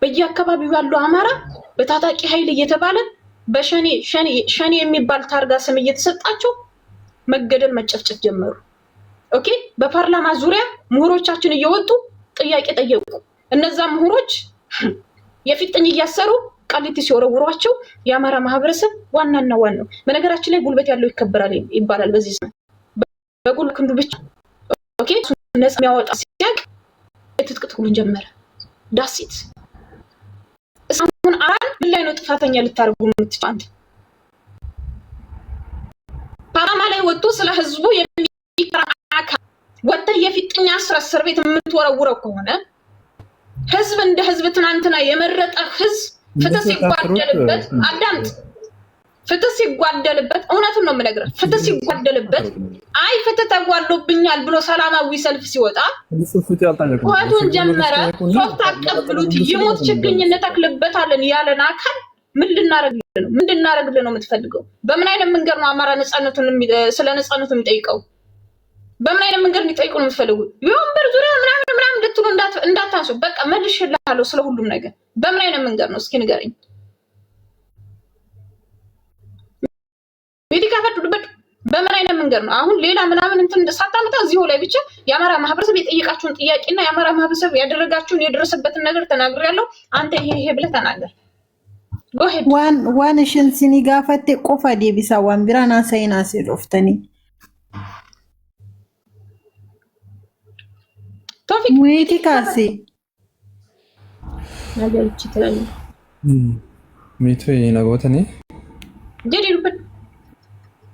በየአካባቢው ያለው አማራ በታጣቂ ኃይል እየተባለ በሸኔ የሚባል ታርጋ ስም እየተሰጣቸው መገደል መጨፍጨፍ ጀመሩ። ኦኬ በፓርላማ ዙሪያ ምሁሮቻችን እየወጡ ጥያቄ ጠየቁ። እነዛ ምሁሮች የፊጥኝ እያሰሩ ቃሊቲ ሲወረውሯቸው የአማራ ማህበረሰብ ዋናና ዋናው በነገራችን ላይ ጉልበት ያለው ይከበራል ይባላል። በዚህ ሰዓት በጉልበት ክንዱ ብቻ ኦኬ ነፃ የሚያወጣ ሲያቅ የትጥቅ ትግሉን ጀመረ። ዳሲት እስካሁን አራን ምን ላይ ነው ጥፋተኛ ልታደርጉ የምትፋንት? ፓርላማ ላይ ወጥቶ ስለ ህዝቡ የሚከራከር ወጥተህ የፊጥኝ እስር ቤት የምትወረውረው ከሆነ ህዝብ እንደ ህዝብ ትናንትና የመረጠ ህዝብ ፍትህ ሲጓደልበት አዳምጥ። ፍትህ ሲጓደልበት እውነቱን ነው የምነግርህ። ፍትህ ሲጓደልበት አይ ፍትህ ተጓሎብኛል ብሎ ሰላማዊ ሰልፍ ሲወጣ ወጡን ጀመረ። ሶፍት አቀብሉት ይሞት ችግኝ እንተክልበታለን ያለን አካል ምን ልናረግልህ ነው የምትፈልገው? በምን አይነት መንገድ ነው አማራ ነፃነቱን ስለ ነፃነቱ የሚጠይቀው? በምን አይነት መንገድ እንዲጠይቁ ነው የምትፈልጉት? የወንበር ዙሪያ ምናምን እንድትሉ እንዳታንሱ። በቃ መልሼልሃለሁ ስለ ሁሉም ነገር። በምን አይነት መንገድ ነው እስኪ ንገረኝ። ቤቲ ካፈዱበት በምን አይነት መንገድ ነው? አሁን ሌላ ምናምን እንትን ሳታመጣ እዚሁ ላይ ብቻ የአማራ ማህበረሰብ የጠየቃችሁን ጥያቄና የአማራ ማህበረሰብ ያደረጋችሁን የደረሰበትን ነገር ተናግሬያለሁ። አንተ ይሄ ብለህ ተናገር። ዋን ሽንሲኒ ጋፈቴ ቆፋ ዴቢሳ ዋን ቢራና ሳይና ሲሮፍተኒ ቶፊክ ሙይቲ ካሲ ነገር ይችላል ሚቱ ይነጎተኒ ጀዲሩበት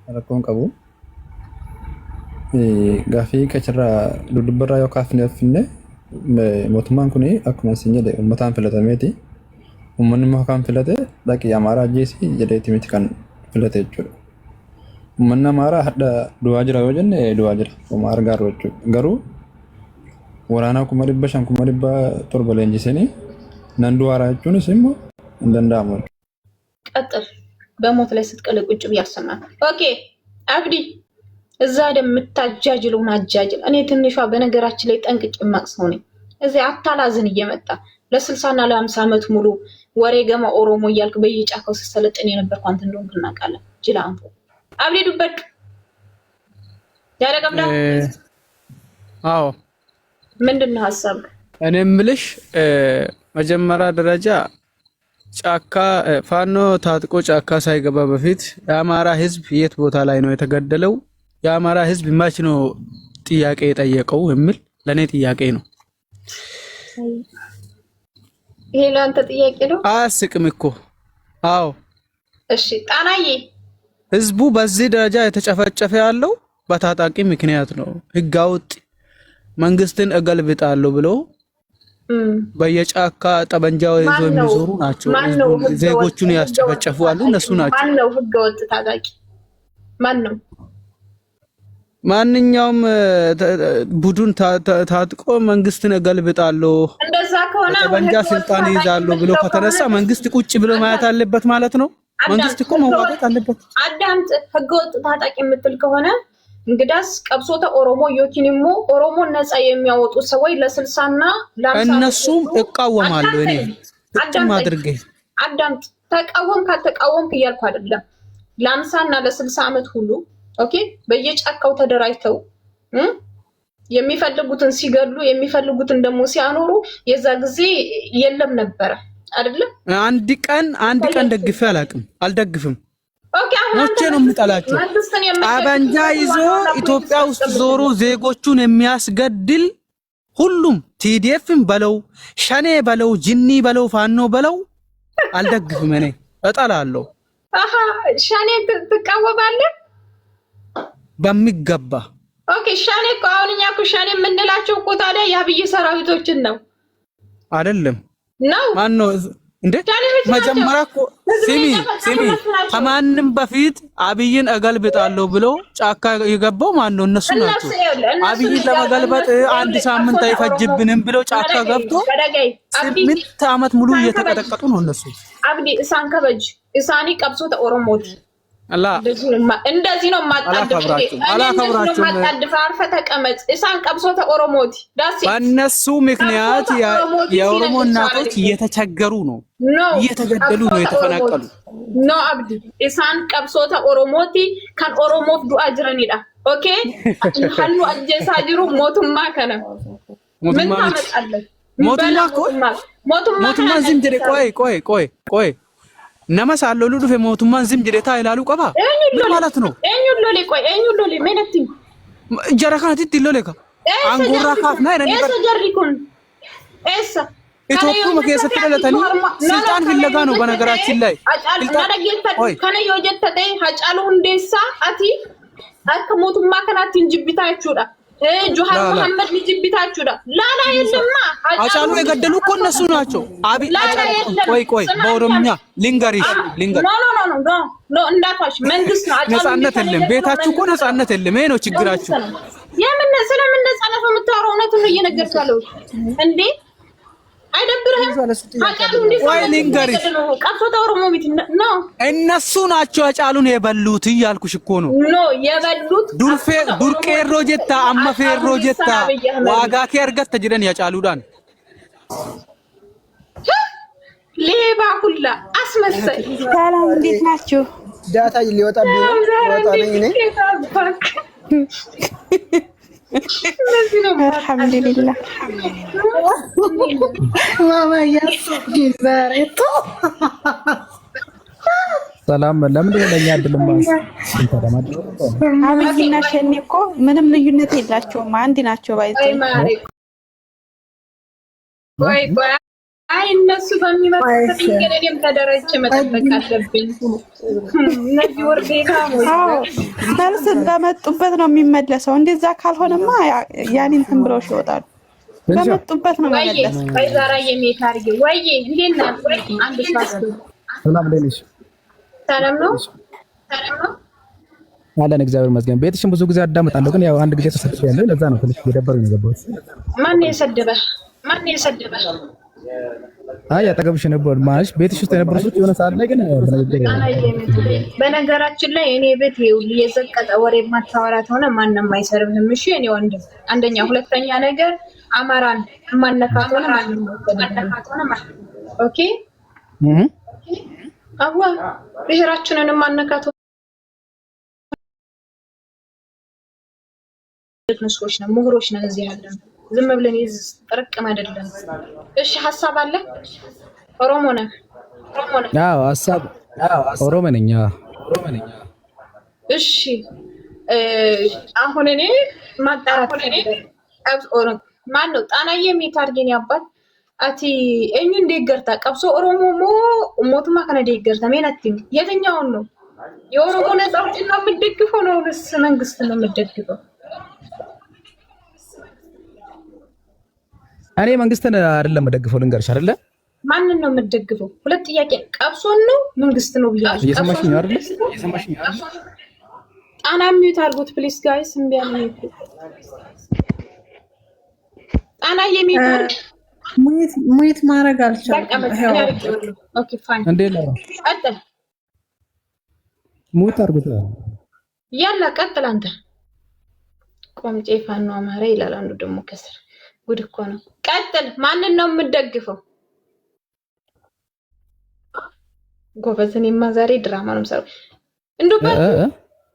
rakkoon qabu gaafii qacharraa dudubbarraa yoo kaafne finne mootummaan kun akkuma isin jedhe uummataan filatameeti uummanni immoo kan filate dhaqii amaaraa ajjeesii jedheeti miti kan filate jechuudha. Uummanni amaaraa hadda du'aa jira yoo jenne du'aa jira uma argaaru jechuudha. Garuu waraanaa 500,000 leenjisanii nan du'aaraa jechuunis immoo hin danda'amu. ቀጥል በሞት ላይ ስትቀልቅ ቁጭ ብያሰማል። ኦኬ አብዲ እዛ ደምታጃጅሉን አጃጅል። እኔ ትንሿ በነገራችን ላይ ጠንቅቄ ማቅሰው ነኝ። እዚህ አታላዝን እየመጣ ለ60 እና ለ50 አመት ሙሉ ወሬ ገማ ኦሮሞ እያልክ በየጫካው ሲሰለጥን የነበርኩ አንተ እንደሆንክ እናውቃለን። ጅላንፎ አብዲ ዱበድ ያረቀምዳ አዎ ምንድነው ሐሳብ? እኔ ምልሽ መጀመሪያ ደረጃ ጫካ ፋኖ ታጥቆ ጫካ ሳይገባ በፊት የአማራ ህዝብ የት ቦታ ላይ ነው የተገደለው? የአማራ ህዝብ ማች ነው ጥያቄ የጠየቀው የሚል ለኔ ጥያቄ ነው። ይሄ ለአንተ ጥያቄ ነው? አያስቅም እኮ። አዎ እሺ ጣናዬ ህዝቡ በዚህ ደረጃ የተጨፈጨፈ ያለው በታጣቂ ምክንያት ነው። ህጋውጥ መንግስትን እገልብጣለሁ ብሎ በየጫካ ጠበንጃው ይዘው የሚዞሩ ናቸው። ዜጎቹን ያስጨፈጨፉ አሉ። እነሱ ናቸው። ማን ነው ህገወጥ ታጣቂ? ማን ነው? ማንኛውም ቡድን ታጥቆ መንግስትን እገልብጣለሁ እንደዛ ከሆነ ጠበንጃ ስልጣን ይዛለሁ ብሎ ከተነሳ መንግስት ቁጭ ብሎ ማየት አለበት ማለት ነው። መንግስት እኮ መዋጋት አለበት። አዳምጥ። ህገወጥ ታጣቂ የምትል ከሆነ እንግዳስ ቀብሶተ ኦሮሞ ዮኪኒሞ ኦሮሞ ነፃ የሚያወጡ ሰዎች ለ60 እና ለ50 እነሱም እቃወማለሁ። እኔ ጥቅም አድርጌ አዳምጥ። ተቃወም ካልተቃወምክ እያልኩ አይደለም። ለ50 እና ለ60 አመት ሁሉ ኦኬ በየጫካው ተደራጅተው የሚፈልጉትን ሲገድሉ የሚፈልጉትን ደግሞ ሲያኖሩ የዛ ጊዜ የለም ነበር አይደለም። አንድ ቀን ደግፌ አልደግፍም። ሞቼ ነው የምጠላቸው። ጠበንጃ ይዞ ኢትዮጵያ ውስጥ ዞሮ ዜጎቹን የሚያስገድል ሁሉም ቲዲኤፍም በለው ሸኔ በለው ጅኒ በለው ፋኖ በለው አልደግፍም። እኔ እጠላለሁ። ሸኔ ትቃወማለህ? በሚገባ ኦኬ። ሸኔ እኮ አሁን እኛ እኮ ሸኔ የምንላቸው እኮ ታዲያ የአብይ ሰራዊቶችን ነው አይደለም ነው? ማን ነው እንዴ? መጀመሪያ እኮ ሲሚ ከማንም በፊት አብይን እገልብጣለሁ ብሎ ጫካ የገባው ማን ነው? እነሱ ናቸው። አብይን ለመገልበጥ አንድ ሳምንት አይፈጅብንም ብሎ ጫካ ገብቶ 8 አመት ሙሉ እየተቀጠቀጡ ነው እነሱ። አብዲ እሳን ከበጅ እሳኒ ቀብሶተ ኦሮሞት አላ እንደዚህ ነው ማጣድፍ አርፈ ተቀመጥ እሳን ቀብሶተ ኦሮሞቲ ዳሲ በእነሱ ምክንያት የኦሮሞ እናቶች እየተቸገሩ ነው እየተገደሉ ነው የተፈናቀሉ ኖ አብዲ እሳን ቀብሶተ ኦሮሞቲ ካን ኦሮሞፍ ዱአ ጅረኒዳ ኦኬ ሐሉ አጀሳ ጅሩ ሞቱማ ከነ ምን ታመጣለህ ሞቱማ ዝም ጀደ ቆይ ነማስ አለው ሉዱ ሞቱማን ዝም ጀደታ ይላሉ ቀባ ምን ማለት ነው ኤኙሎሊ ሜነቲ ጀራካት ይትሎለካ አንጉራ ካፍና ይነኒ ኤሰ ጀሪኩን ኤሰ ኢትዮጵያ መከሰት ተለተኒ ስልጣን ፍለጋ ነው በነገራችን ላይ ከነ የወጀተተ ሀጫሉ እንዴሳ አቲ አከ ሞቱማ ከናት እንጅብታችሁዳ ጆሃር መሐመድ ልጅብታችሁዳ ላላ የለማ ሀጫሉ የገደሉ እኮ እነሱ ናቸው አቢ ቆይ በኦሮምኛ ሊንገሪሽ ኖ እንዳታሽ መንግስት ነው ሀጫሉ ነፃነት የለም ቤታችሁ እኮ ነፃነት የለም ይሄ ነው ችግራችሁ የምን ስለምን ነፃነት የምታወራው እውነቱን እየነገርካለው እንዴ አይደብርህም ሀጫሉ እንዴት ወይ ሊንገሪሽ ቀብሶተ ኦሮሞ ቤት ነው እነሱ ናቸው ሀጫሉን የበሉት እያልኩሽ እኮ ነው ኖ የበሉት ዱርቄሮ ጀታ አመፌሮ ጀታ ዋጋ ከርገት ጅረን ያጫሉዳን ሌባ ሁላ አስመሰል ሰላም እንዴት ናችሁ ዳታ ሊወጣብኝ ነኝ እኔ አልሐምዱሊላህ ማማ ያስቂ ዛሬቱ ሰላም ለምን ለኛ አይደለም አብይና ሸኔ እኮ ምንም ልዩነት የላቸውም አንድ ናቸው ባይዘው አይ እነሱ በሚመጣበት እንግዲህም ተደረጀ መጠበቅ አለብኝ እነዚህ ወርዴታ መልስ በመጡበት ነው የሚመለሰው እንደዛ ካልሆነማ ያኔን እንትን ብለው ይወጣሉ በመጡበት ነው የሚመለሰው ባይዛራ የሚታርግ ወይ ይሄና አንድ ሻስ ሰላም ለኔሽ ሰላም ነው አለን እግዚአብሔር ይመስገን ቤትሽን ብዙ ጊዜ አዳምጣለሁ ግን ያው አንድ ጊዜ ተሰጥቻለሁ ለዛ ነው ትንሽ የደበረኝ የገባሁት ማን የሰደበ አይ አጠገብሽ ነበር ማለት ቤትሽ ውስጥ የነበሩ ሰዎች የሆነ ሰዓት ላይ ግን በነገራችን ላይ እኔ ቤት ይኸውልህ የዘቀጠ ወሬ ማታወራት ሆነ ማንንም አይሰርብህም እሺ እኔ ወንድም አንደኛ ሁለተኛ ነገር አማራን ማነካት ሆነ ኦኬ አዋ ብሔራችንን ማነካት ነሶች ነው ምሁሮች ነው እዚህ ያለን ዝም ብለን ጥርቅም አይደለም እሺ ሐሳብ አለ ኦሮሞ ነህ አዎ ሐሳብ ኦሮሞ ነኝ እሺ አሁን እኔ ማጣራት ማን ነው ጣናዬ የሚታርገኝ ያባል አቲ እኙ እንደገርታ ቀብሶ ኦሮሞ ሞቱማ ከነ እንደገርታ ሜናቲንግ የትኛውን ነው የኦሮሞ ነፃ አውጪ ነው የምትደግፈው ነው ወይስ መንግስት ነው የምትደግፈው እኔ መንግስትን አይደለም የምደግፈው ልንገርሽ አይደለ ማንን ነው የምትደግፈው ሁለት ጥያቄ ቀብሶን ነው መንግስት ነው ብያለሁ እየሰማሽኝ አይደለ ጣና ሚዩት አድርጉት ፕሊስ ጋይስ እምቢ አለኝ ጣና የሚዩት ሙይት ማድረግ አልቻልኩም ኦኬ ፋይን እንዴ ነው ቀጥል ሙይት አድርጉት ያላ ቀጥል አንተ ቆምጬ ፋኖ አማራ ይላል አንዱ ደግሞ ከስር ጉድ እኮ ነው ቀጥል ማንን ነው የምትደግፈው ጎበዝኔማ ዛሬ ድራማ ነው የምሰራው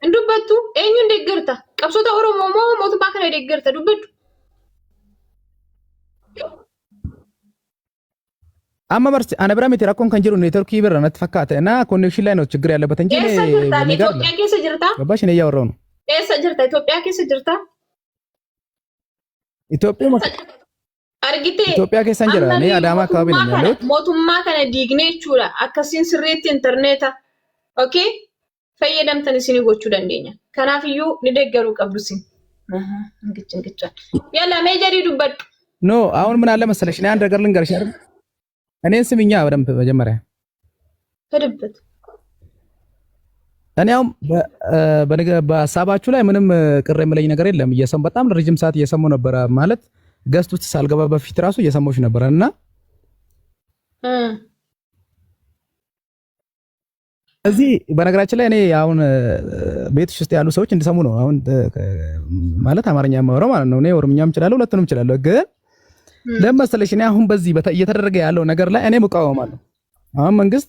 እንዱበቱ እኙ እንደገርታ ቀብሶታ ኦሮሞ ሞቱ ባከነ እንደገርታ ዱበቱ አማ በርስ አና ብራሚት ራኮን ከንጀሩ ኔትወርክ ይበራና ተፈካተ እና ኮኔክሽን ላይ ነው ችግር ያለበት እንጂ ኢትዮጵያ ከሰ ጅርታ ገባሽ ነው ያወራው ነው ኢትዮጵያ ከሰ ጅርታ ኢትዮጵያ ከሰን ጅራ እኔ አዳማ አካባቢ ነው ያለው ሞቱማ ከነ ዲግኔቹላ አከሲን ስሬት ኢንተርኔታ ኦኬ ፈየደምተን ሲኒ ጎቹ ደንደኛ ከናፍዩ ንደገሩ ቀብዱሲን እንግጭ ያላ ሜጀሪ ዱበዱ ኖ አሁን ምን አለ መሰለሽ እኔ አንድ ነገር ልንገርሽ አይደል እኔን ስሚኛ በደንብ መጀመሪያ ከድበት እኔ አሁን በሐሳባችሁ ላይ ምንም ቅር የምለኝ ነገር የለም እየሰሙ በጣም ረጅም ሰዓት እየሰሙ ነበር ማለት ገስት ውስጥ ሳልገባ በፊት ራሱ እየሰሙሽ ነበርና እዚህ በነገራችን ላይ እኔ አሁን ቤት ውስጥ ያሉ ሰዎች እንዲሰሙ ነው አሁን ማለት አማርኛ የማወራው ማለት ነው። እኔ ኦሮምኛም እችላለሁ ሁለቱንም እችላለሁ። ግን ለምሳሌ እኔ አሁን በዚህ እየተደረገ ያለው ነገር ላይ እኔ እቃወማለሁ። አሁን መንግስት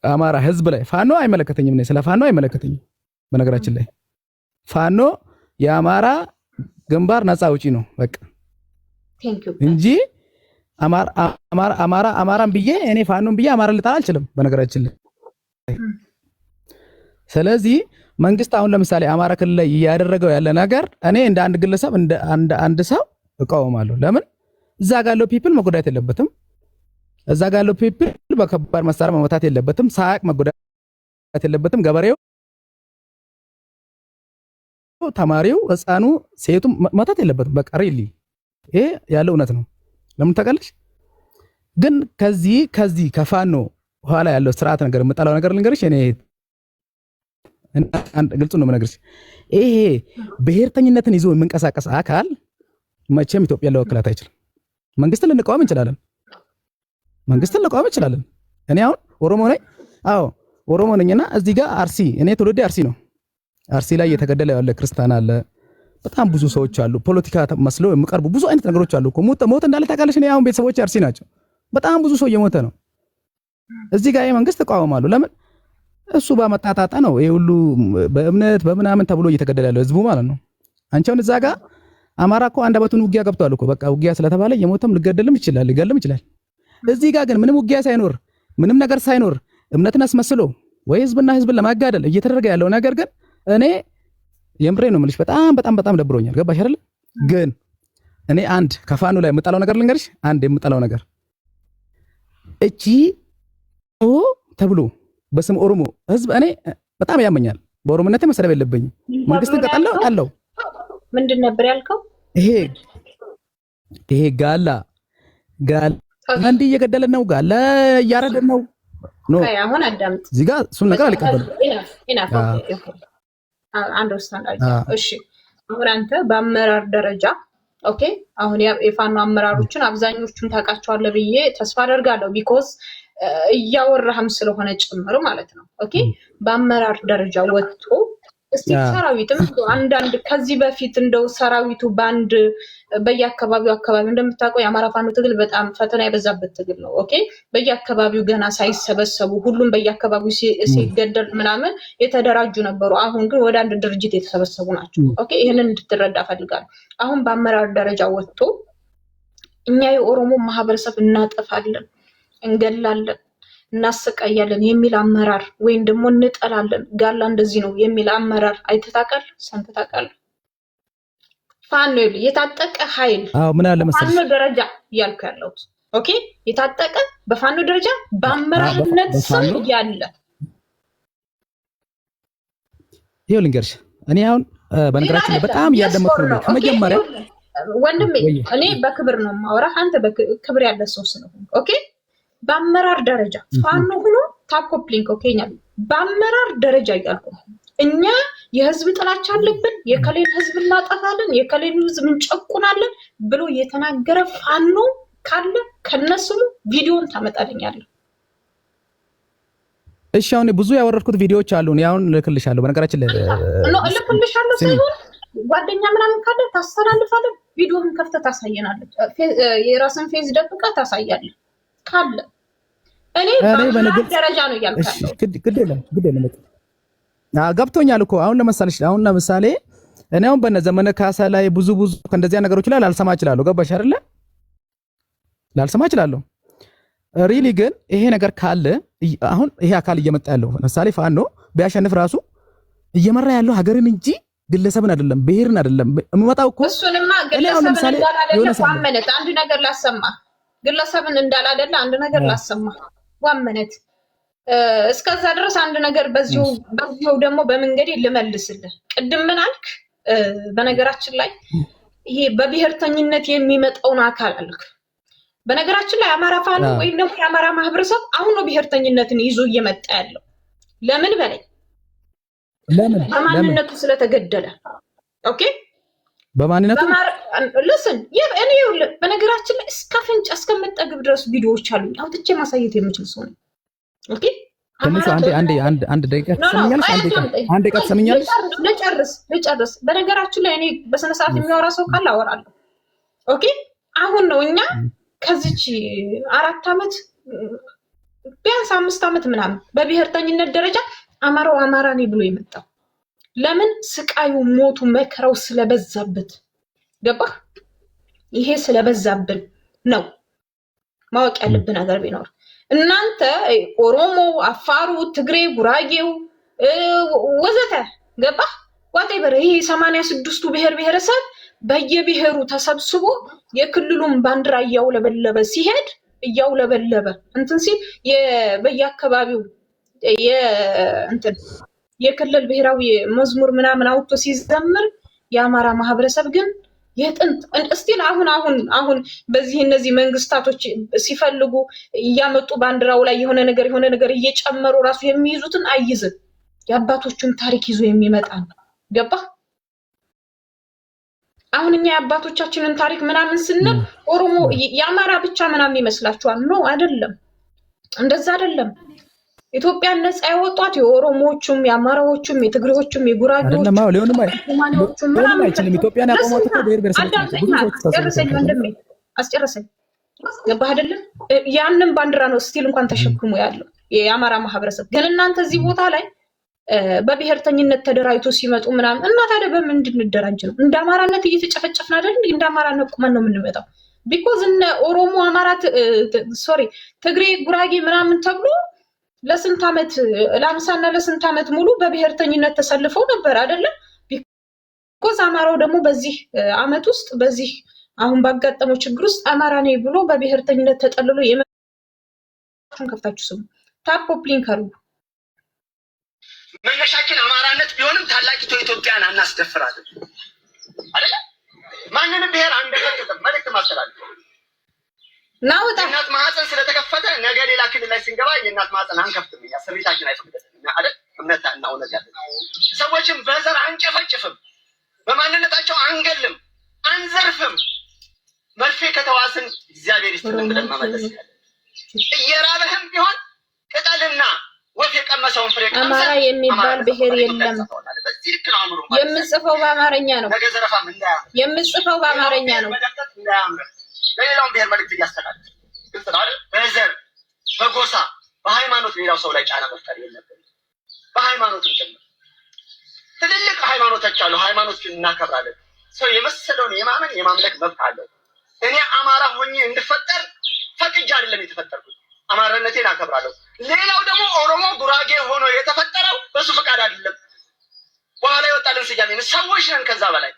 አማራ ህዝብ ላይ ፋኖ አይመለከተኝም። ስለ ፋኖ አይመለከተኝም። በነገራችን ላይ ፋኖ የአማራ ግንባር ነፃ አውጪ ነው በቃ እንጂ አማራን ብዬ እኔ ፋኖን ብዬ አማራ ልጣል አልችልም በነገራችን ላይ። ስለዚህ መንግስት አሁን ለምሳሌ አማራ ክልል ላይ ያደረገው ያለ ነገር እኔ እንደ አንድ ግለሰብ እንደ አንድ ሰው እቃወማለሁ። ለምን እዛ ጋር ያለው ፒፕል መጎዳት የለበትም። እዛ ጋር ያለው ፒፕል በከባድ መሳሪያ መመታት የለበትም። ሳያቅ መጎዳት የለበትም። ገበሬው፣ ተማሪው፣ ህፃኑ፣ ሴቱ መታት የለበትም። በቃ ሪሊ ይሄ ያለው እውነት ነው። ለምን ታውቃለሽ? ግን ከዚህ ከፋኖ ኋላ ያለው ስርዓት ነገር የምጣላው ነገር ልንገርሽ። እኔ አንድ ግልጽ ነው የምነግርሽ። ይሄ ብሔርተኝነትን ይዞ የምንቀሳቀስ አካል መቼም ኢትዮጵያ ለወክላት አይችልም። መንግስትን ልንቃወም እንችላለን። እኔ አሁን ኦሮሞ ነኝ። አዎ ኦሮሞ ነኝና እዚህ ጋር አርሲ፣ እኔ ትውልዴ አርሲ ነው። አርሲ ላይ እየተገደለ ያለ ክርስቲያን አለ። በጣም ብዙ ሰዎች አሉ። ፖለቲካ መስለው የሚቀርቡ ብዙ አይነት ነገሮች አሉ እኮ። ሞት እንዳለ ታውቃለሽ። እኔ አሁን ቤተሰቦች አርሲ ናቸው። በጣም ብዙ ሰው እየሞተ ነው። እዚህ ጋር የመንግስት ተቃውሟሉ። ለምን እሱ ባመጣጣጣ ነው ይሄ ሁሉ በእምነት በምናምን ተብሎ እየተገደለ ያለው ህዝቡ ማለት ነው። አንቺውን እዛ ጋር አማራ እኮ አንድ አመቱን ውጊያ ገብቷል እኮ። በቃ ውጊያ ስለተባለ የሞተም ሊገደልም ይችላል። እዚህ ጋር ግን ምንም ውጊያ ሳይኖር ምንም ነገር ሳይኖር እምነትን አስመስሎ ወይ ህዝብና ህዝብን ለማጋደል እየተደረገ ያለው ነገር ግን እኔ የምሬ ነው የምልሽ በጣም ደብሮኛል። ገባሽ አይደል? ግን እኔ አንድ ከፋኑ ላይ የምጠላው ነገር ልንገርሽ። አንድ የምጠላው ነገር እቺ ተብሎ በስም ኦሮሞ ህዝብ እኔ በጣም ያመኛል። በኦሮሞነቴ መሰደብ የለብኝም። መንግስትን ቀጣለው ምንድን ነበር ያልከው? ይሄ ጋላ አንድ እየገደለን ነው፣ ጋላ እያረደን ነው። ኖ አሁን አዳምጥ። እዚህ ጋር እሱን ነገር አልቀበልም። እሺ አሁን አንተ በአመራር ደረጃ ኦኬ፣ አሁን የፋኖ አመራሮችን አብዛኞቹን ታውቃቸዋለህ ብዬ ተስፋ አደርጋለሁ። ቢኮዝ እያወራህም ስለሆነ ጭምር ማለት ነው። ኦኬ በአመራር ደረጃ ወጥቶ እስቲ ሰራዊትም አንዳንድ ከዚህ በፊት እንደው ሰራዊቱ ባንድ በየአካባቢው እንደምታውቀው የአማራ ፋኖ ትግል በጣም ፈተና የበዛበት ትግል ነው። ኦኬ በየአካባቢው ገና ሳይሰበሰቡ ሁሉም በየአካባቢው ሲገደል ምናምን የተደራጁ ነበሩ። አሁን ግን ወደ አንድ ድርጅት የተሰበሰቡ ናቸው። ኦኬ ይሄንን እንድትረዳ ፈልጋለሁ። አሁን በአመራር ደረጃ ወጥቶ እኛ የኦሮሞ ማህበረሰብ እናጠፋለን፣ እንገላለን፣ እናሰቃያለን የሚል አመራር ወይም ደግሞ እንጠላለን ጋላ እንደዚህ ነው የሚል አመራር አይተታቀል ሰምተታቀል? ፋኖ የታጠቀ ኃይል ምን አለ መሰለሽ ፋኖ ደረጃ እያልኩ ያለሁት ኦኬ፣ የታጠቀ በፋኖ ደረጃ በአመራርነት ስም ያለ ይኸው ልንገርሽ። እኔ አሁን በነገራችን ላይ በጣም እያደመጥኩ ነው። ከመጀመሪያ ወንድሜ እኔ በክብር ነው የማወራህ፣ አንተ በክብር ያለ ሰው ስለሆነ ኦኬ። በአመራር ደረጃ ፋኖ ሆኖ ታፕኮፕሊንግ ኦኬኛ በአመራር ደረጃ እያልኩ እኛ የህዝብ ጥላቻ አለብን፣ የከሌን ህዝብ እናጠፋለን፣ የከሌን ህዝብ እንጨቁናለን ብሎ የተናገረ ፋኖ ካለ ከነስሙ ቪዲዮን ታመጣልኛለህ። እሺ አሁን ብዙ ያወረድኩት ቪዲዮዎች አሉ። እኔ አሁን ልክልሻለሁ። በነገራችን ላይ ልክልሻለሁ ሳይሆን ጓደኛ ምናምን ካለ ታስተላልፋለህ። ቪዲዮን ከፍተህ ታሳየናለህ። የራስን ፌዝ ደብቀህ ታሳያለህ ካለ እኔ በአመራር ደረጃ ነው እያልካለሁ። ግድ የለም ገብቶኛል እኮ አሁን ለምሳሌ እኔ አሁን በነ ዘመነ ካሳ ላይ ብዙ ከእንደዚያ ነገሮች ላይ ላልሰማ እችላለሁ። ገባሽ አይደለ? ላልሰማ እችላለሁ። ሪሊ ግን ይሄ ነገር ካለ አሁን ይሄ አካል እየመጣ ያለው ለምሳሌ ፋኖ ቢያሸንፍ ራሱ እየመራ ያለው ሀገርን እንጂ ግለሰብን አይደለም፣ ብሔርን አይደለም የሚመጣው እኮ እሱንማ ግለሰብን እንዳላደለ ዋመነት አንድ ነገር ላሰማ ግለሰብን እንዳላደለ አንድ ነገር ላሰማ ዋመነት እስከዛ ድረስ አንድ ነገር በዚሁ ደግሞ በመንገዴ ልመልስልህ። ቅድም ምን አልክ? በነገራችን ላይ ይሄ በብሔርተኝነት የሚመጣውን አካል አልክ። በነገራችን ላይ አማራ ፋኖ ወይም ደግሞ የአማራ ማህበረሰብ አሁን ነው ብሔርተኝነትን ይዞ እየመጣ ያለው። ለምን በላይ በማንነቱ ስለተገደለ። ኦኬ በማንነቱ listen እኔ በነገራችን ላይ እስከ ፍንጭ እስከመጠግብ ድረስ ቪዲዮዎች አሉ አውጥቼ ማሳየት የምችል ሰው ነኝ። ኦኬ ትንሽ አንድ ደቂቃ ትሰሚኛለሽ? አንድ ደቂቃ ትሰሚኛለሽ? ልጨርስ። በነገራችን ላይ እኔ በስነ ስርዓት የሚያወራ ሰው ካለ አወራለሁ። ኦኬ አሁን ነው እኛ ከዚች 4 ዓመት ቢያንስ 5 ዓመት ምናምን በብሔርተኝነት ደረጃ አማራው አማራ ነኝ ብሎ የመጣው ለምን? ስቃዩ፣ ሞቱ፣ መከራው ስለበዛበት ገባህ? ይሄ ስለበዛብን ነው። ማወቅ ያለብን ነገር ቢኖር እናንተ ኦሮሞ፣ አፋሩ፣ ትግሬ፣ ጉራጌው ወዘተ ገባህ? ዋቴቨር ይሄ 86ቱ ብሔር ብሔረሰብ በየብሔሩ ተሰብስቦ የክልሉን ባንዲራ እያውለበለበ ሲሄድ እያውለበለበ እንትን ሲል በየአካባቢው የክልል ብሔራዊ መዝሙር ምናምን አውጥቶ ሲዘምር የአማራ ማህበረሰብ ግን የጥንት እስቲል አሁን በዚህ እነዚህ መንግስታቶች ሲፈልጉ እያመጡ ባንዲራው ላይ የሆነ ነገር እየጨመሩ ራሱ የሚይዙትን አይይዝም። የአባቶቹን ታሪክ ይዞ የሚመጣ ነው። ገባህ? አሁን እኛ የአባቶቻችንን ታሪክ ምናምን ስንል ኦሮሞ የአማራ ብቻ ምናምን ይመስላችኋል? ነው አይደለም፣ እንደዛ አይደለም። ኢትዮጵያን ነፃ ያወጧት የኦሮሞዎቹም፣ የአማራዎቹም፣ የትግሬዎቹም፣ የጉራጌዎቹም ምናምን አይችልም። ኢትዮጵያን ያቆሟት እኮ ብሔር ብሔረሰቦች። አስጨረሰኝ። ገባህ አይደለም? ያንን ባንዲራ ነው ስቲል እንኳን ተሸክሞ ያለው የአማራ ማህበረሰብ። ግን እናንተ እዚህ ቦታ ላይ በብሔርተኝነት ተደራጅቶ ሲመጡ ምናምን እና ታዲያ በምን እንድንደራጅ ነው? እንደ አማራነት እየተጨፈጨፍን አይደል? እንደ አማራነት ቁመን ነው የምንመጣው። ቢኮዝ እነ ኦሮሞ፣ አማራ፣ ትግሬ፣ ጉራጌ ምናምን ተብሎ ለስንት ዓመት ለ50 እና ለስንት ዓመት ሙሉ በብሔርተኝነት ተሰልፈው ነበር አይደለም? ቢኮዝ አማራው ደግሞ በዚህ ዓመት ውስጥ በዚህ አሁን ባጋጠመው ችግር ውስጥ አማራ ነኝ ብሎ በብሔርተኝነት ተጠልሎ የመጣውን ከፍታችሁ ስሙ። ታፕ ሊንክ አድርጉ። መነሻችን አማራነት ቢሆንም ታላቂቷ ኢትዮጵያን አናስደፍራለን አይደል? ማንንም ብሔር አንደፈጥም። መልእክት ማስተላለፍ ናውጣ እናት ማህፀን ስለተከፈተ ነገ ሌላ ክልል ላይ ስንገባ የእናት ማህፀን አንከፍትም። እኛ ስሪታችን አይፈቅድልንም አይደል? እምነትና እውነት ያለ ሰዎችን በዘር አንጨፈጭፍም፣ በማንነታቸው አንገልም፣ አንዘርፍም። መርፌ ከተዋስን እግዚአብሔር ይስጥልን ብለን መመለስ ያለ እየራበህም ቢሆን ቅጠልና ወፍ የቀመሰውን ፍሬ አማራ የሚባል ብሔር የለም። የምጽፈው በአማርኛ ነው። ነገ ዘረፋም እንዳያምር የምጽፈው በአማርኛ ነው። ለሌላውን ብሔር መልዕክት እያስተላለፍ ግልጽ ነው አይደል? በዘር በጎሳ በሃይማኖት ሌላው ሰው ላይ ጫና መፍጠር የለብንም። በሃይማኖትም ጭምር ትልልቅ ሃይማኖቶች አሉ። ሃይማኖቶችን እናከብራለን። ሰው የመሰለውን የማመን የማምለክ መብት አለው። እኔ አማራ ሆኜ እንድፈጠር ፈቅጄ አይደለም የተፈጠርኩት። አማራነቴን አከብራለሁ። ሌላው ደግሞ ኦሮሞ፣ ጉራጌ ሆኖ የተፈጠረው በሱ ፈቃድ አይደለም። በኋላ የወጣልን ስያሜ ነው። ሰዎች ነን። ከዛ በላይ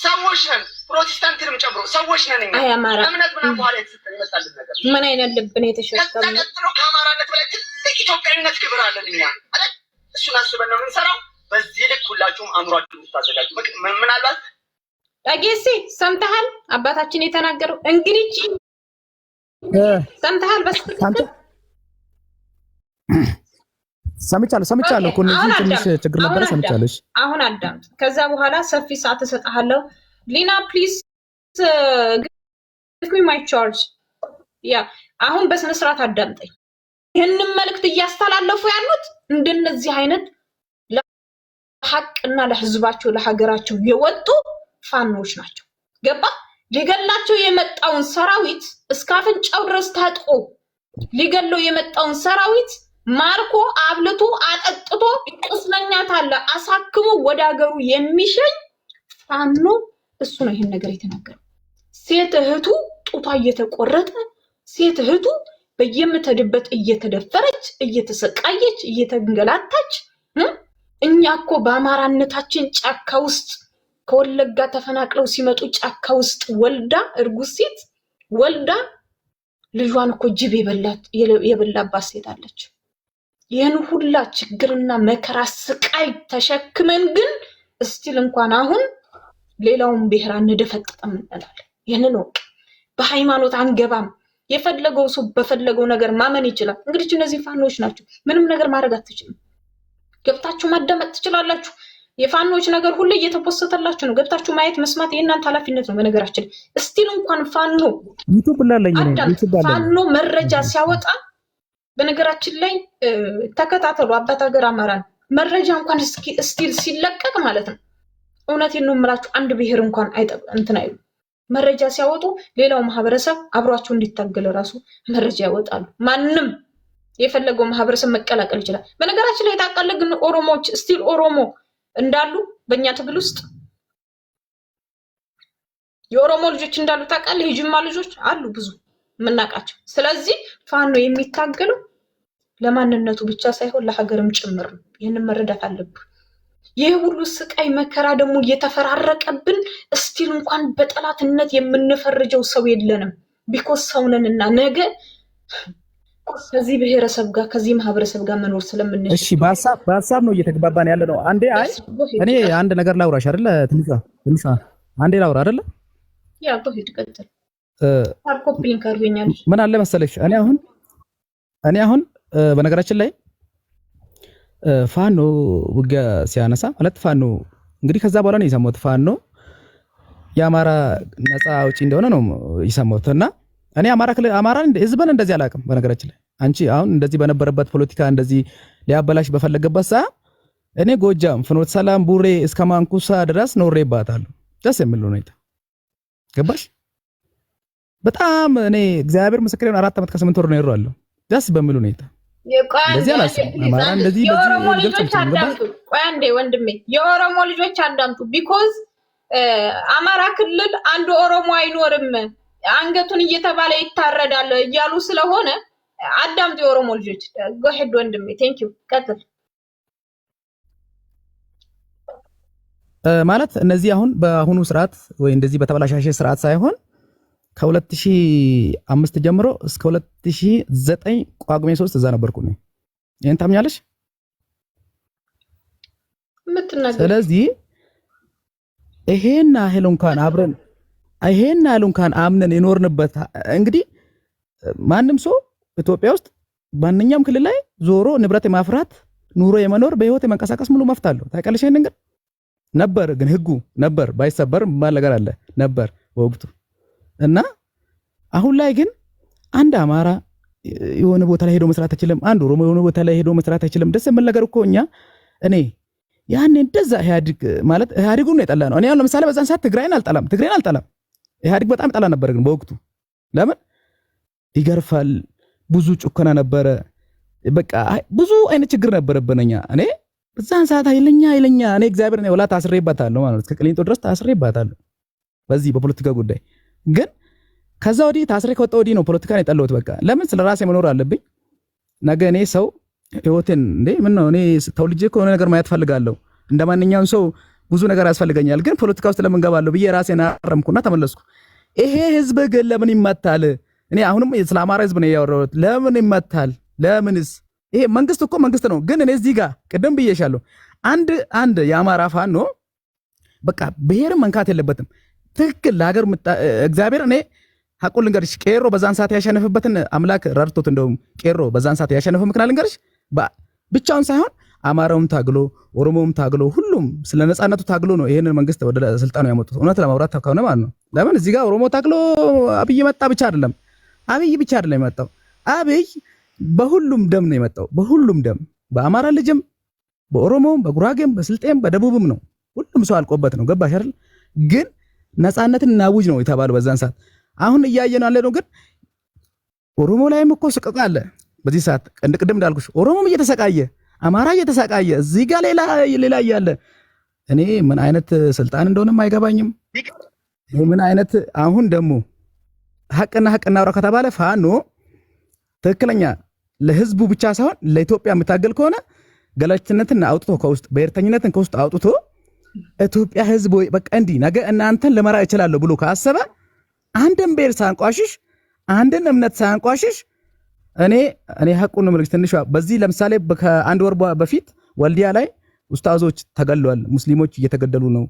ሰዎች ነን። ፕሮቴስታንትንም ጨምሮ ሰዎች ነን። እምነት ምናምን በኋላ የተሰጠን ይመጣልን ነገር ምን አይነት ልብን የተሸከመ ተቀጥሎ ከአማራነት በላይ ትልቅ ኢትዮጵያዊነት ክብር አለን እኛ አይደል? እሱን አስበን ነው የምንሰራው። በዚህ ልክ ሁላችሁም አእምሯችሁን ታዘጋጁ። ምናልባት ዳጌሲ ሰምተሃል? አባታችን የተናገረው እንግዲህ ሰምተሃል? በስልክ ሰምቻለሁ እኮ እነዚህ ትንሽ ችግር ነበረ። ሰምቻለሁ። አሁን አዳምጥ። ከዛ በኋላ ሰፊ ሰዓት እሰጥሃለሁ። ሊና ፕሊዝ ጊቭ ሚ ማይ ቻርጅ። ያ አሁን በስነ ስርዓት አዳምጠኝ። ይህንን መልእክት እያስተላለፉ ያሉት እንደነዚህ አይነት ለሐቅና ለህዝባቸው ለሀገራቸው የወጡ ፋኖች ናቸው። ገባ? ሊገላቸው የመጣውን ሰራዊት እስከ አፍንጫው ድረስ ታጥቆ ሊገለው የመጣውን ሰራዊት ማርኮ አብልቶ አጠጥቶ ቁስለኛ ታለ አሳክሞ ወደ ሀገሩ የሚሸኝ ፋኖ እሱ ነው ይሄን ነገር የተናገረው። ሴት እህቱ ጡቷ እየተቆረጠ ሴት እህቱ በየምትሄድበት እየተደፈረች እየተሰቃየች እየተንገላታች እኛ እኮ በአማራነታችን ጫካ ውስጥ ከወለጋ ተፈናቅለው ሲመጡ ጫካ ውስጥ ወልዳ እርጉዝ ሴት ወልዳ ልጇን እኮ ጅብ የበላባት ሴት አለች። ይህን ሁላ ችግርና መከራ ስቃይ ተሸክመን ግን እስቲል እንኳን አሁን ሌላውን ብሔር አንደፈጥጥም እንላለን። ይህንን ወቅ በሃይማኖት አንገባም። የፈለገው ሰው በፈለገው ነገር ማመን ይችላል። እንግዲህ እነዚህ ፋኖች ናቸው። ምንም ነገር ማድረግ አትችልም። ገብታችሁ ማዳመጥ ትችላላችሁ። የፋኖች ነገር ሁሉ እየተፖስተላችሁ ነው። ገብታችሁ ማየት መስማት የእናንተ ኃላፊነት ነው። በነገራችን እስቲል እንኳን ፋኖ መረጃ ሲያወጣ በነገራችን ላይ ተከታተሉ አባት ሀገር አማራን መረጃ እንኳን ስቲል ሲለቀቅ ማለት ነው። እውነቴን ነው የምላችሁ አንድ ብሔር እንኳን እንትን አይሉ መረጃ ሲያወጡ ሌላው ማህበረሰብ አብሯቸው እንዲታገል ራሱ መረጃ ያወጣሉ። ማንም የፈለገው ማህበረሰብ መቀላቀል ይችላል። በነገራችን ላይ የታቀለ ግን ኦሮሞዎች ስቲል ኦሮሞ እንዳሉ በእኛ ትግል ውስጥ የኦሮሞ ልጆች እንዳሉ ታውቃለህ። የጅማ ልጆች አሉ ብዙ የምናውቃቸው። ስለዚህ ፋኖ የሚታገለው ለማንነቱ ብቻ ሳይሆን ለሀገርም ጭምር ነው። ይህንን መረዳት አለብን። ይህ ሁሉ ስቃይ መከራ ደግሞ እየተፈራረቀብን ስቲል እንኳን በጠላትነት የምንፈርጀው ሰው የለንም። ቢኮዝ ሰውነንና ነገ ከዚህ ብሔረሰብ ጋር ከዚህ ማህበረሰብ ጋር መኖር ስለምንችል እሺ፣ በሀሳብ ነው እየተግባባን ያለ ነው። አንዴ እኔ አንድ ነገር ላውራሽ አይደለ? ትንሽ አንዴ ላውራ አይደለ? ያ ሄድ ቀጥል። ኮፕሊንግ አድርገኛል። ምን አለ መሰለሽ እኔ አሁን በነገራችን ላይ ፋኖ ውጊያ ሲያነሳ ማለት ፋኖ እንግዲህ ከዛ በኋላ ነው የሰማሁት ፋኖ የአማራ ነፃ አውጪ እንደሆነ ነው የሰማሁት። እና እኔ አማራን ህዝብን እንደዚህ አላውቅም። በነገራችን ላይ አንቺ አሁን እንደዚህ በነበረበት ፖለቲካ እንደዚህ ሊያበላሽ በፈለገበት ሰዓት እኔ ጎጃም ፍኖተ ሰላም ቡሬ እስከ ማንኩሳ ድረስ ኖሬባታለሁ። ደስ የሚል ሁኔታ ገባሽ? በጣም እኔ እግዚአብሔር ምስክሬ ነው 4 ዓመት ከ8 ወር ነው የኖርኩት ደስ በሚል ሁኔታ። እንደዚህ አላስብም። አማራ እንደዚህ የኦሮሞ ልጆች አዳምጡ። ቆይ አንዴ ወንድሜ የኦሮሞ ልጆች አዳምጡ። ቢኮዝ አማራ ክልል አንድ ኦሮሞ አይኖርም አንገቱን እየተባለ ይታረዳል እያሉ ስለሆነ አዳምጡ የኦሮሞ ልጆች። ጎሄድ ወንድሜ ቴንክ ዩ ቀጥል። ማለት እነዚህ አሁን በአሁኑ ስርዓት ወይ እንደዚህ በተበላሻሸ ስርዓት ሳይሆን ከ2005 ጀምሮ እስከ 2009 ጳጉሜ 3 እዛ ነበርኩ ነው። ይሄን ታምኛለሽ? ስለዚህ ይሄን ያህል እንኳን አምነን የኖርንበት እንግዲህ ማንም ሰው ኢትዮጵያ ውስጥ ማንኛውም ክልል ላይ ዞሮ ንብረት የማፍራት ኑሮ የመኖር በህይወት የመንቀሳቀስ ሙሉ መፍት አለው። ታውቂያለሽ? ይሄን ነገር ነበር ግን ህጉ ነበር ባይሰበር ማለት ነገር አለ ነበር በወቅቱ። እና አሁን ላይ ግን አንድ አማራ የሆነ ቦታ ላይ ሄዶ መስራት አይችልም፣ አንድ ኦሮሞ የሆነ ቦታ ላይ ሄዶ መስራት አይችልም። ደስ የሚል ነገር እኮ እኔ ያኔ እንደዛ ኢህአዴጉን ነው የጠላ ነው። እኔ አሁን ለምሳሌ በዛን ሰዓት ትግራይን አልጠላም። ኢህአዴግ በጣም ጠላ ነበር ግን በወቅቱ ለምን ይገርፋል፣ ብዙ ጭቆና ነበረ፣ በቃ ብዙ አይነት ችግር ነበረብን። እኔ በዛን ሰዓት ኃይለኛ እኔ እግዚአብሔር ነው ወላ ታስሬባታለሁ ማለት እስከ ቅሊንጦ ድረስ ታስሬባታለሁ በዚህ በፖለቲካ ጉዳይ። ግን ከዛ ወዲህ ታስሬ ከወጣ ወዲህ ነው ፖለቲካን የጠላሁት። በቃ ለምን ስለራሴ መኖር አለብኝ። ነገ እኔ ሰው ህይወቴን ምን ነው እኔ ተውልጄ ከሆነ ነገር ማየት ፈልጋለሁ። እንደማንኛውም ሰው ብዙ ነገር ያስፈልገኛል። ግን ፖለቲካ ውስጥ ለምን ገባለሁ ብዬ ራሴን አረምኩና ተመለስኩ። ይሄ ህዝብ ግን ለምን ይመታል? እኔ አሁንም ስለ አማራ ህዝብ ነው ያወራሁት። ለምን ይመታል? ለምንስ? ይሄ መንግስት እኮ መንግስት ነው። ግን እኔ እዚህ ጋር ቅድም ብዬሻለሁ አንድ የአማራ ፋኖ በቃ ብሔርን መንካት የለበትም። ትክክል ለሀገር እግዚአብሔር እኔ ሐቁን ልንገርሽ ቄሮ በዛን ሰዓት ያሸነፈበትን አምላክ ረድቶት እንደውም ቄሮ በዛን ሰዓት ያሸነፈው ምክንያት ልንገርሽ ብቻውን ሳይሆን አማራውም ታግሎ ኦሮሞውም ታግሎ ሁሉም ስለ ነፃነቱ ታግሎ ነው ይሄንን መንግስት ወደ ስልጣኑ ያመጡት። እውነት ለማውራት ከሆነ ማለት ነው። ለምን እዚህ ጋር ኦሮሞ ታግሎ አብይ መጣ ብቻ አይደለም የመጣው። አብይ በሁሉም ደም ነው የመጣው። በሁሉም ደም በአማራ ልጅም በኦሮሞም በጉራጌም በስልጤም በደቡብም ነው። ሁሉም ሰው አልቆበት ነው። ገባሽ አይደል? ግን ነፃነትን እናውጅ ነው የተባለው በዛን ሰዓት። አሁን እያየን ያለ ነው። ግን ኦሮሞ ላይም እኮ ስቅቅ አለ በዚህ ሰዓት። ቅድም እንዳልኩሽ ኦሮሞም እየተሰቃየ አማራ እየተሰቃየ እዚህ ጋር ሌላ እያለ እኔ ምን አይነት ስልጣን እንደሆነም አይገባኝም። ምን አይነት አሁን ደግሞ ሐቅና አውራ ከተባለ ፋኖ ትክክለኛ ለህዝቡ ብቻ ሳይሆን ለኢትዮጵያ የምታገል ከሆነ ገለልተኝነትን አውጥቶ ከውስጥ ብሔርተኝነትን ከውስጥ አውጥቶ ኢትዮጵያ ህዝብ በቃ እንዲህ ነገ እናንተን ልመራ እችላለሁ ብሎ ካሰበ አንድን ብሔር ሳንቋሽሽ አንድን እምነት ሳንቋሽሽ እኔ ሐቁን ነው የምልሽ። ትንሽ በዚህ ለምሳሌ ከአንድ ወር በፊት ወልዲያ ላይ ኡስታዞች ተገለዋል። ሙስሊሞች እየተገደሉ ነው።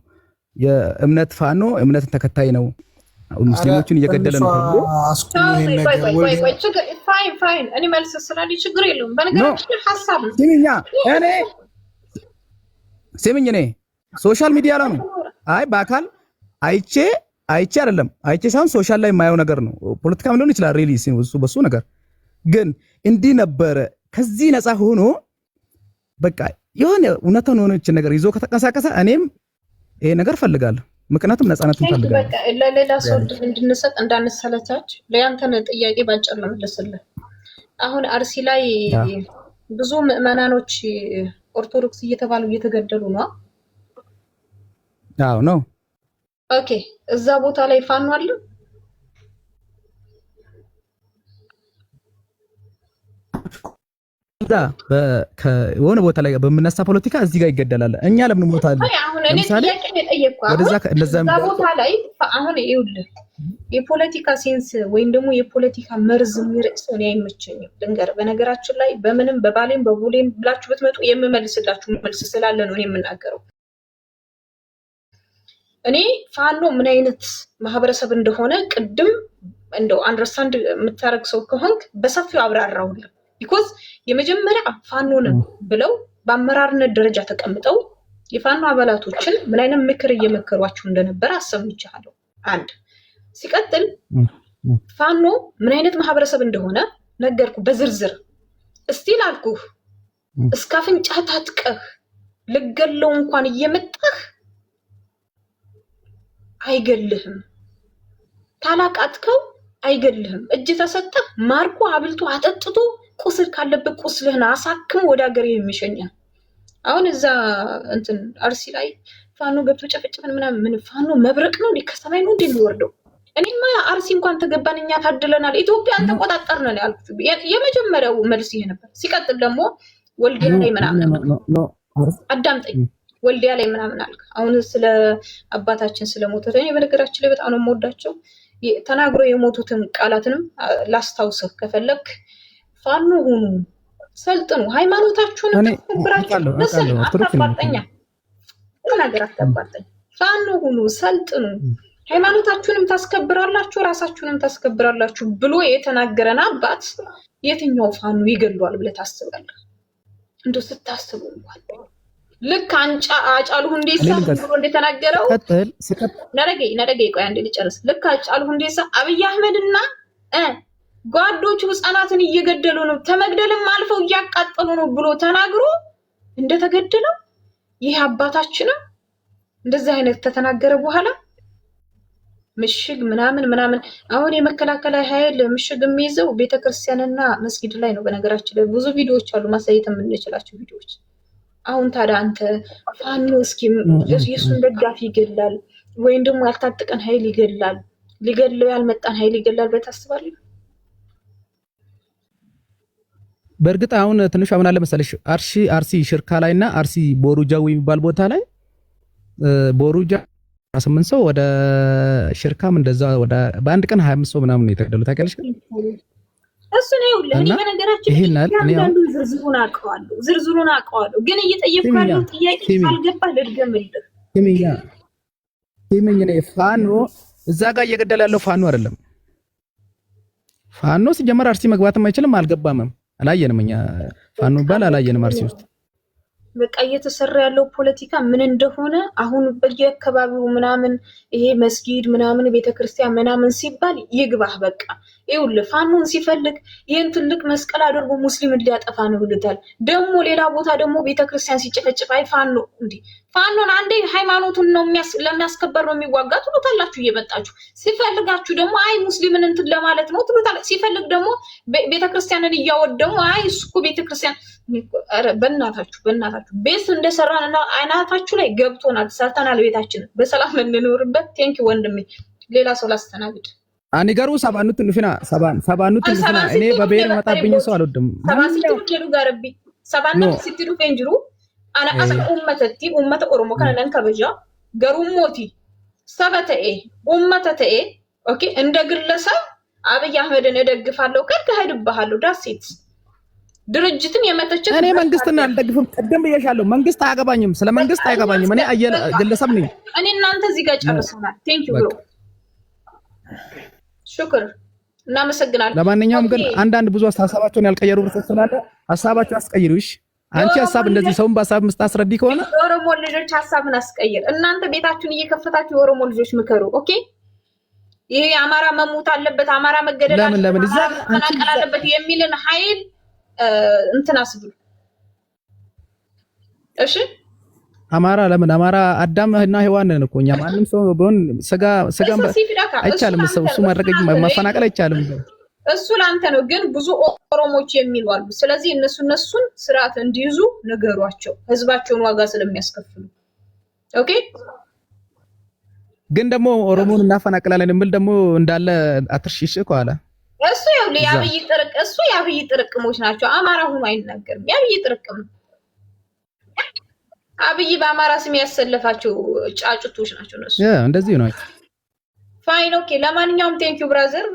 የእምነት ፋኖ እምነትን ተከታይ ነው ሙስሊሞችን እየገደለ ነው ተብሎ ፋይን እኔ መልስ ስላለኝ ችግር የለውም። በነገራችን ሐሳብ ነው ስሚኝ እኔ ሶሻል ሚዲያ ላይ ነው በአካል አይቼ አይደለም ሳይሆን ሶሻል ላይ የማየው ነገር ነው። ፖለቲካም ሊሆን ይችላል ሪሊ በሱ ነገር ግን እንዲህ ነበረ ከዚህ ነፃ ሆኖ በቃ የሆነ እውነታውን ሆነች ነገር ይዞ ከተንቀሳቀሰ እኔም ይሄ ነገር ፈልጋለሁ። ምክንያቱም ነፃነትን ፈልጋለሁ። በቃ ለሌላ ሰው እንድንሰጥ እንዳንሰለቻች ለያንተን ጥያቄ ባጭር ነው መልስልህ። አሁን አርሲ ላይ ብዙ ምዕመናኖች ኦርቶዶክስ እየተባሉ እየተገደሉ ነው። አዎ ነው። ኦኬ እዛ ቦታ ላይ ፋኖ አለ? ከሆነ ቦታ ላይ በምነሳ ፖለቲካ እዚህ ጋር ይገደላል። እኛ ለምን ሞታለን? ለምሳሌ ወደዛ ቦታ ላይ አሁን ይኸውልህ የፖለቲካ ሴንስ ወይም ደግሞ የፖለቲካ መርዝ የሚረጭ ሰው አይመቸኝም። ልንገርህ፣ በነገራችን ላይ በምንም በባሌም በቡሌም ብላችሁ ብትመጡ የምመልስላችሁ መልስ ስላለ ነው እኔ የምናገረው። እኔ ፋኖ ምን አይነት ማህበረሰብ እንደሆነ ቅድም እንደው አንደርስታንድ የምታረግ ሰው ከሆንክ በሰፊው አብራራውልህ። ቢኮዝ የመጀመሪያ ፋኖን ብለው በአመራርነት ደረጃ ተቀምጠው የፋኖ አባላቶችን ምን አይነት ምክር እየመከሯቸው እንደነበረ አሰምቻለሁ። አንድ ሲቀጥል ፋኖ ምን አይነት ማህበረሰብ እንደሆነ ነገርኩ በዝርዝር። እስቲል አልኩህ እስከ አፍንጫህ ታጥቀህ ልገለው እንኳን እየመጣህ አይገልህም። ታላቃትከው አይገልህም። እጅ ተሰጠህ ማርኮ አብልቶ አጠጥቶ ቁስል ካለበት ቁስልህን አሳክም ወደ ሀገር የሚሸኛል። አሁን እዛ እንትን አርሲ ላይ ፋኖ ገብቶ ጨፈጨፈን ምናምን ምን ፋኖ መብረቅ ነው ከሰማይ ነው እንደሚወርደው? እኔማ አርሲ እንኳን ተገባን እኛ ታድለናል ኢትዮጵያን ተቆጣጠርን ያልኩት የመጀመሪያው መልስ ይሄ ነበር። ሲቀጥል ደግሞ ወልዲያ ላይ ምናምን አዳምጠኝ፣ ወልዲያ ላይ ምናምን አልክ። አሁን ስለ አባታችን ስለሞተ እኔ በነገራችን ላይ በጣም ነው የምወዳቸው። ተናግሮ የሞቱትን ቃላትንም ላስታውስህ ከፈለክ ፋኖ ሁኑ፣ ሰልጥኑ፣ ሃይማኖታችሁን ተከብራችሁ አታባርጠኛ ነገር አታባርጠኝ። ፋኖ ሁኑ፣ ሰልጥኑ፣ ሃይማኖታችሁንም ታስከብራላችሁ፣ ራሳችሁንም ታስከብራላችሁ ብሎ የተናገረን አባት የትኛው ፋኖ ይገሏል ብለህ ታስባለህ? እንደው ስታስቡ እንኳን ልክ አጫሉ ሁንዴሳ ብሎ እንደተናገረው ነረገ ቆይ አንዴ ልጨርስ። ልክ አጫሉ ሁንዴሳ አብይ አህመድና ጓዶቹ ህፃናትን እየገደሉ ነው ተመግደልም አልፈው እያቃጠሉ ነው ብሎ ተናግሮ እንደተገደለው ይህ አባታችንም እንደዚህ አይነት ተተናገረ በኋላ ምሽግ ምናምን አሁን የመከላከያ ኃይል ምሽግ የሚይዘው ቤተክርስቲያንና መስጊድ ላይ ነው። በነገራችን ላይ ብዙ ቪዲዮዎች አሉ ማሳየት የምንችላቸው ቪዲዮዎች። አሁን ታዲያ አንተ ፋኖ እስኪ የሱን ደጋፊ ይገላል ወይም ደግሞ ያልታጠቀን ኃይል ይገላል፣ ሊገለው ያልመጣን ኃይል ይገላል ብለህ ታስባለህ? በእርግጥ አሁን ትንሽ አሁን አለ መሰለሽ አርሲ ሽርካ ላይና አርሲ ቦሩጃ የሚባል ቦታ ላይ ቦሩጃ 18 ሰው ወደ ሽርካም እንደዛ ወደ በአንድ ቀን 25 ሰው ምናምን ነው የተገደሉት። ታውቂያለሽ? እሱ ነው ይኸውልህ። እኔ በነገራችን ላይ አንዱ ዝርዝሩን አውቀዋለሁ ግን እየጠየቅኩ ያለው ጥያቄ ካልገባህ ልድገምልህ። ሲመኝ ነው ፋኖ እዛ ጋር እየገደለ ያለው ፋኖ አይደለም። ፋኖ ሲጀመር አርሲ መግባትም አይችልም፣ አልገባምም፣ አላየንም። እኛ ፋኖ ባል አላየንም አርሲ ውስጥ። በቃ እየተሰራ ያለው ፖለቲካ ምን እንደሆነ አሁን በየአካባቢው ምናምን ይሄ መስጊድ ምናምን ቤተክርስቲያን ምናምን ሲባል ይግባህ። በቃ ይኸውልህ ፋኖን ሲፈልግ ይሄን ትልቅ መስቀል አድርጎ ሙስሊምን ሊያጠፋ ነው ይሉታል። ደግሞ ሌላ ቦታ ደግሞ ቤተክርስቲያን ሲጨፈጭፍ አይ ፋኖ እንዴ ፋኖን አንዴ ሃይማኖቱን ነው ለሚያስከበር ነው የሚዋጋ ትሉታላችሁ እየመጣችሁ። ሲፈልጋችሁ ደግሞ አይ ሙስሊምን እንትን ለማለት ነው ትሉታላችሁ። ሲፈልግ ደግሞ ቤተክርስቲያንን እያወደሙ አይ እሱ እኮ ቤተክርስቲያን በእናታችሁ ቤት እንደሰራንና አይናታችሁ ላይ ገብቶናል፣ ሰርተናል፣ ቤታችን በሰላም እንኖርበት። ቴንኪ ወንድሜ። ሌላ ሰው ላስተናግድ። አኒገሩ ሰባኑት ንፍና እኔ በብሔር መጣብኝ ሰው አልወድም። ሰባሲቱ ጀሩ ጋርቢ ሰባኑት ሲትዱ ፈንጅሩ አና አሳ ኡመተ ኦሮሞ ከነን ከበጃ ገሩሞቲ ሰበተኤ ኡመተተኤ ኦኬ እንደ ግለሰብ አብይ አህመድን እደግፋለሁ ከሄድብሃለሁ ዳሴት ድርጅትን የመተቸት እኔ መንግስትን አልደግፍም። ቀደም ብዬሻለሁ። መንግስት አያገባኝም፣ ስለ መንግስት አያገባኝም። እኔ ግለሰብ ነኝ። እኔ እናንተ እዚህ ጋር ጨርሰናል። ቴንክ ዩ ብሮ ሹክር እናመሰግናለን። ለማንኛውም ግን አንዳንድ ብዙ ሀሳባቸውን ያልቀየሩ ብርሰት ስላለ ሀሳባቸው አስቀይሩሽ። አንቺ ሀሳብ እንደዚህ ሰውን በሀሳብ መስታስረዲ ከሆነ የኦሮሞ ልጆች ሀሳብን አስቀይር። እናንተ ቤታችሁን እየከፈታችሁ የኦሮሞ ልጆች ምከሩ። ኦኬ ይሄ አማራ መሞት አለበት አማራ መገደል አለበት የሚልን ኃይል እንትን አስብሉ እሺ አማራ ለምን አማራ አዳም እና ሔዋን ነን እኮ እኛ ማንም ሰው ቢሆን ስጋ አይቻልም እሱ ማድረግ ማፈናቀል አይቻልም እሱ ላንተ ነው ግን ብዙ ኦሮሞች የሚሉ አሉ ስለዚህ እነሱን ስርዓት እንዲይዙ ነገሯቸው ህዝባቸውን ዋጋ ስለሚያስከፍሉ ኦኬ ግን ደግሞ ኦሮሞን እናፈናቅላለን የሚል ደግሞ እንዳለ አትርሽሽ እኮ አለ እሱ ያብይ ጥርቅሞች ናቸው አማራ ሆኖ አይናገርም ያብይ ጥርቅም ነው አብይ በአማራ ስም ያሰለፋቸው ጫጩቶች ናቸው እነሱ እንደዚህ ነው ፋይን ኦኬ ለማንኛውም ቴንክ ዩ ብራዘር